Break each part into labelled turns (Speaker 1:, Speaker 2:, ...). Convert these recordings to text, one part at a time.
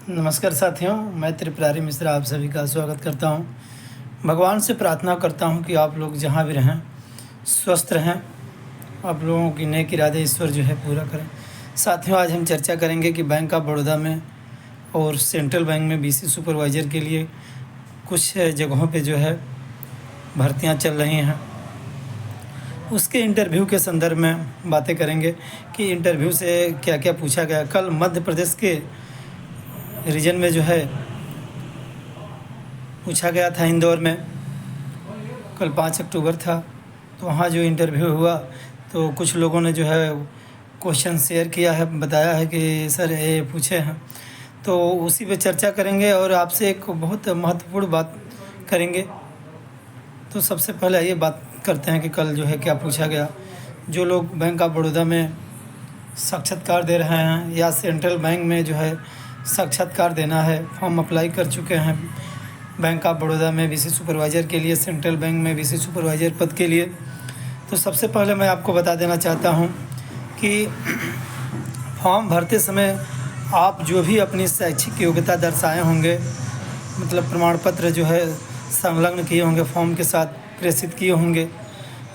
Speaker 1: नमस्कार साथियों, मैं त्रिपुरारी मिश्रा आप सभी का स्वागत करता हूं। भगवान से प्रार्थना करता हूं कि आप लोग जहां भी रहें स्वस्थ रहें, आप लोगों की नेक इरादे ईश्वर जो है पूरा करें। साथियों, आज हम चर्चा करेंगे कि बैंक ऑफ बड़ौदा में और सेंट्रल बैंक में बीसी सुपरवाइज़र के लिए कुछ जगहों पे जो है भर्तियां चल रही हैं। उसके इंटरव्यू के संदर्भ में बातें करेंगे कि इंटरव्यू से क्या क्या पूछा गया। कल मध्य प्रदेश के रीजन में जो है पूछा गया था इंदौर में, कल 5 अक्टूबर था। तो वहाँ जो इंटरव्यू हुआ तो कुछ लोगों ने जो है क्वेश्चन शेयर किया है, बताया है कि सर ये पूछे हैं, तो उसी पे चर्चा करेंगे और आपसे एक बहुत महत्वपूर्ण बात करेंगे। तो सबसे पहले ये बात करते हैं कि कल जो है क्या पूछा गया। जो लोग बैंक ऑफ बड़ौदा में साक्षात्कार दे रहे हैं या सेंट्रल बैंक में जो है साक्षात्कार देना है, फॉर्म अप्लाई कर चुके हैं बैंक ऑफ बड़ौदा में बीसी सुपरवाइज़र के लिए, सेंट्रल बैंक में बीसी सुपरवाइज़र पद के लिए, तो सबसे पहले मैं आपको बता देना चाहता हूं कि फॉर्म भरते समय आप जो भी अपनी शैक्षिक योग्यता दर्शाए होंगे, मतलब प्रमाण पत्र जो है संलग्न किए होंगे फॉर्म के साथ प्रेषित किए होंगे,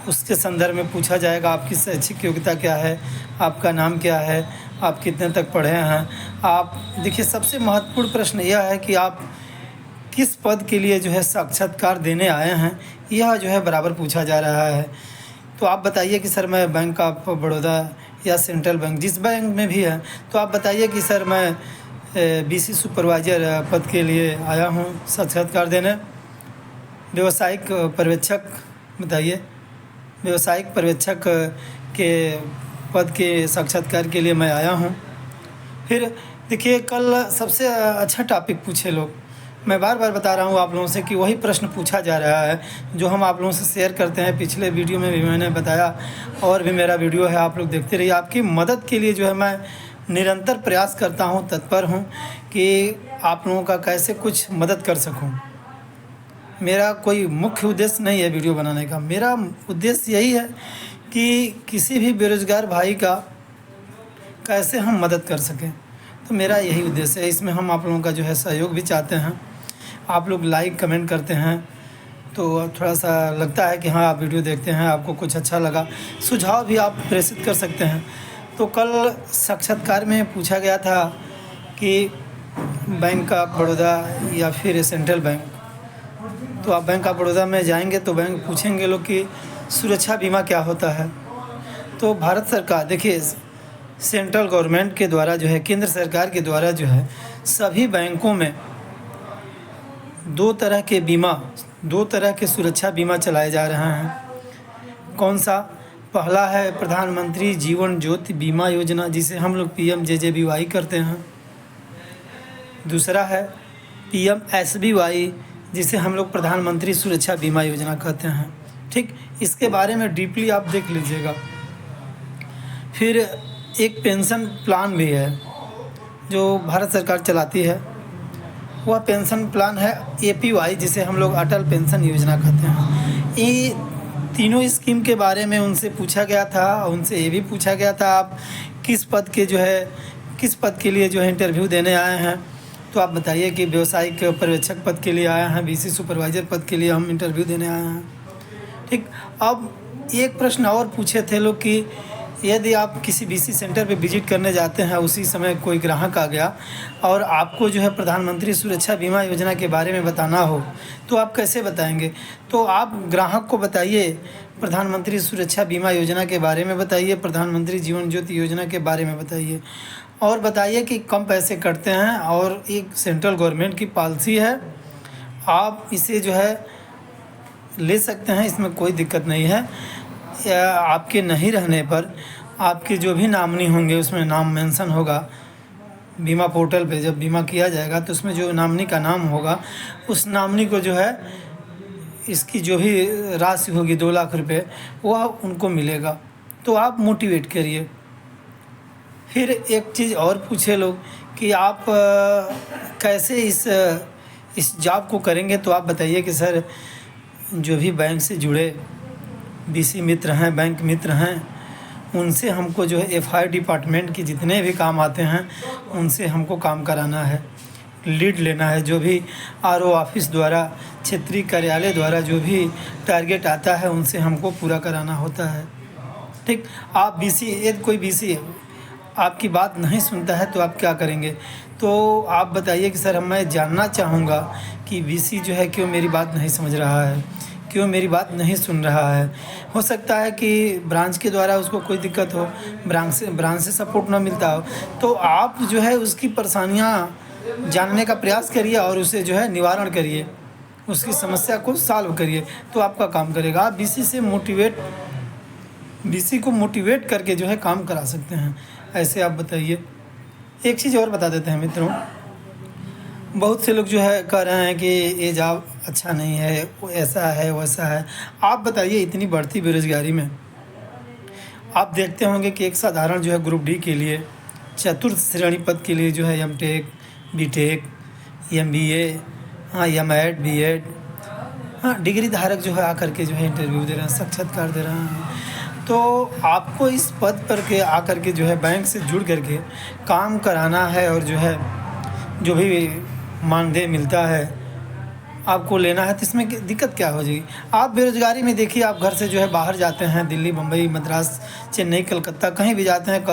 Speaker 1: उसके संदर्भ में पूछा जाएगा आपकी शैक्षिक योग्यता क्या है, आपका नाम क्या है, आप कितने तक पढ़े हैं। आप देखिए, सबसे महत्वपूर्ण प्रश्न यह है कि आप किस पद के लिए जो है साक्षात्कार देने आए हैं, यह जो है बराबर पूछा जा रहा है। तो आप बताइए कि सर मैं बैंक ऑफ बड़ौदा या सेंट्रल बैंक जिस बैंक में भी है, तो आप बताइए कि सर मैं बीसी सुपरवाइज़र पद के लिए आया हूँ साक्षात्कार देने। व्यावसायिक पर्यवेक्षक बताइए, व्यावसायिक पर्यवेक्षक के पद के साक्षात्कार के लिए मैं आया हूं। फिर देखिए, कल सबसे अच्छा टॉपिक पूछे लोग। मैं बार बार बता रहा हूं आप लोगों से कि वही प्रश्न पूछा जा रहा है जो हम आप लोगों से शेयर करते हैं। पिछले वीडियो में भी मैंने बताया और भी मेरा वीडियो है, आप लोग देखते रहिए। आपकी मदद के लिए जो है मैं निरंतर प्रयास करता हूँ, तत्पर हूँ कि आप लोगों का कैसे कुछ मदद कर सकूँ। मेरा कोई मुख्य उद्देश्य नहीं है वीडियो बनाने का, मेरा उद्देश्य यही है कि किसी भी बेरोज़गार भाई का कैसे हम मदद कर सकें। तो मेरा यही उद्देश्य है। इसमें हम आप लोगों का जो है सहयोग भी चाहते हैं। आप लोग लाइक कमेंट करते हैं तो थोड़ा सा लगता है कि हाँ, आप वीडियो देखते हैं, आपको कुछ अच्छा लगा। सुझाव भी आप प्रेषित कर सकते हैं। तो कल साक्षात्कार में पूछा गया था कि बैंक ऑफ बड़ौदा या फिर सेंट्रल बैंक। तो आप बैंक ऑफ बड़ौदा में जाएंगे तो बैंक पूछेंगे लोग कि सुरक्षा बीमा क्या होता है। तो भारत सरकार, देखिए, सेंट्रल गवर्नमेंट के द्वारा जो है, केंद्र सरकार के द्वारा जो है, सभी बैंकों में दो तरह के सुरक्षा बीमा चलाए जा रहे हैं। कौन सा? पहला है प्रधानमंत्री जीवन ज्योति बीमा योजना, जिसे हम लोग PMJJBY करते हैं। दूसरा है PMSBY, जिसे हम लोग प्रधानमंत्री सुरक्षा बीमा योजना कहते हैं। ठीक, इसके बारे में डीपली आप देख लीजिएगा। फिर एक पेंशन प्लान भी है जो भारत सरकार चलाती है, वह पेंशन प्लान है APY, जिसे हम लोग अटल पेंशन योजना कहते हैं। ये तीनों स्कीम के बारे में उनसे पूछा गया था। उनसे ये भी पूछा गया था आप किस पद के लिए जो है इंटरव्यू देने आए हैं। तो आप बताइए कि व्यावसायिक पर्यवेक्षक पद के लिए आए हैं, बीसी सुपरवाइज़र पद के लिए हम इंटरव्यू देने आए हैं। ठीक, अब एक प्रश्न और पूछे थे लोग कि यदि आप किसी बीसी सेंटर पे विजिट करने जाते हैं, उसी समय कोई ग्राहक आ गया और आपको जो है प्रधानमंत्री सुरक्षा बीमा योजना के बारे में बताना हो, तो आप कैसे बताएंगे? तो आप ग्राहक को बताइए प्रधानमंत्री सुरक्षा बीमा योजना के बारे में बताइए, प्रधानमंत्री जीवन ज्योति योजना के बारे में बताइए, और बताइए कि कम पैसे कटते हैं और एक सेंट्रल गवर्नमेंट की पॉलिसी है, आप इसे जो है ले सकते हैं, इसमें कोई दिक्कत नहीं है। या आपके नहीं रहने पर आपके जो भी नामनी होंगे उसमें नाम मेंशन होगा बीमा पोर्टल पे। जब बीमा किया जाएगा तो उसमें जो नामनी का नाम होगा, उस नामनी को जो है इसकी जो भी राशि होगी 2 लाख रुपए, वह उनको मिलेगा। तो आप मोटिवेट करिए। फिर एक चीज़ और पूछे लोग कि आप कैसे इस जॉब को करेंगे। तो आप बताइए कि सर जो भी बैंक से जुड़े बीसी मित्र हैं, बैंक मित्र हैं, उनसे हमको जो है FI डिपार्टमेंट के जितने भी काम आते हैं उनसे हमको काम कराना है। लीड लेना है, जो भी आरओ ऑफिस द्वारा, क्षेत्रीय कार्यालय द्वारा जो भी टारगेट आता है उनसे हमको पूरा कराना होता है। ठीक, आप बीसी, यदि कोई बीसी आपकी बात नहीं सुनता है तो आप क्या करेंगे? तो आप बताइए कि सर मैं जानना चाहूँगा कि बीसी जो है क्यों मेरी बात नहीं समझ रहा है, क्यों मेरी बात नहीं सुन रहा है। हो सकता है कि ब्रांच के द्वारा उसको कोई दिक्कत हो, ब्रांच से सपोर्ट ना मिलता हो, तो आप जो है उसकी परेशानियाँ जानने का प्रयास करिए और उसे जो है निवारण करिए, उसकी समस्या को सॉल्व करिए, तो आपका काम करेगा। आप बीसी को मोटिवेट करके जो है काम करा सकते हैं। ऐसे आप बताइए। एक चीज़ और बता देते हैं मित्रों, बहुत से लोग जो है कह रहे हैं कि ये जॉब अच्छा नहीं है, वो ऐसा है वैसा है। आप बताइए, इतनी बढ़ती बेरोज़गारी में आप देखते होंगे कि एक साधारण जो है ग्रुप डी के लिए, चतुर्थ श्रेणी पद के लिए जो है एमटेक, बीटेक, एमबीए, हाँ एमएड, बीएड, हाँ डिग्री धारक जो है आकर के जो है इंटरव्यू दे रहे हैं, साक्षात्कार दे रहे हैं। तो आपको इस पद पर के आकर के जो है बैंक से जुड़ करके काम कराना है और जो है जो भी मानदेय मिलता है आपको लेना है, तो इसमें दिक्कत क्या हो जाएगी? आप बेरोज़गारी में देखिए, आप घर से जो है बाहर जाते हैं, दिल्ली, मुंबई, मद्रास, चेन्नई, कलकत्ता, कहीं भी जाते हैं,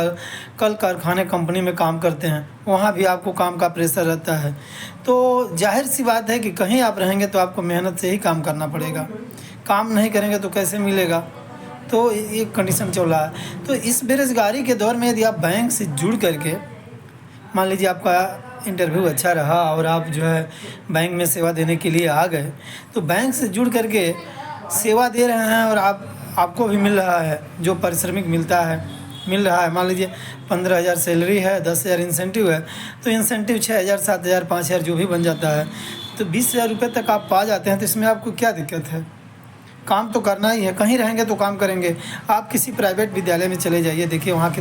Speaker 1: कल कारखाने, कंपनी में काम करते हैं, वहाँ भी आपको काम का प्रेशर रहता है। तो जाहिर सी बात है कि कहीं आप रहेंगे तो आपको मेहनत से ही काम करना पड़ेगा, काम नहीं करेंगे तो कैसे मिलेगा? तो ये कंडीशन चल रहा है। तो इस बेरोज़गारी के दौर में यदि आप बैंक से जुड़ करके, मान लीजिए आपका इंटरव्यू अच्छा रहा और आप जो है बैंक में सेवा देने के लिए आ गए, तो बैंक से जुड़ करके सेवा दे रहे हैं और आपको भी मिल रहा है, जो पारिश्रमिक मिल रहा है। मान लीजिए 15,000 सैलरी है, 10,000 इंसेंटिव है, तो इंसेंटिव 6,000, 7,000, 5,000 जो भी बन जाता है, तो 20,000 रुपये तक आप पा जाते हैं। तो इसमें आपको क्या दिक्कत है? काम तो करना ही है, कहीं रहेंगे तो काम करेंगे। आप किसी प्राइवेट विद्यालय में चले जाइए, देखिए वहाँ के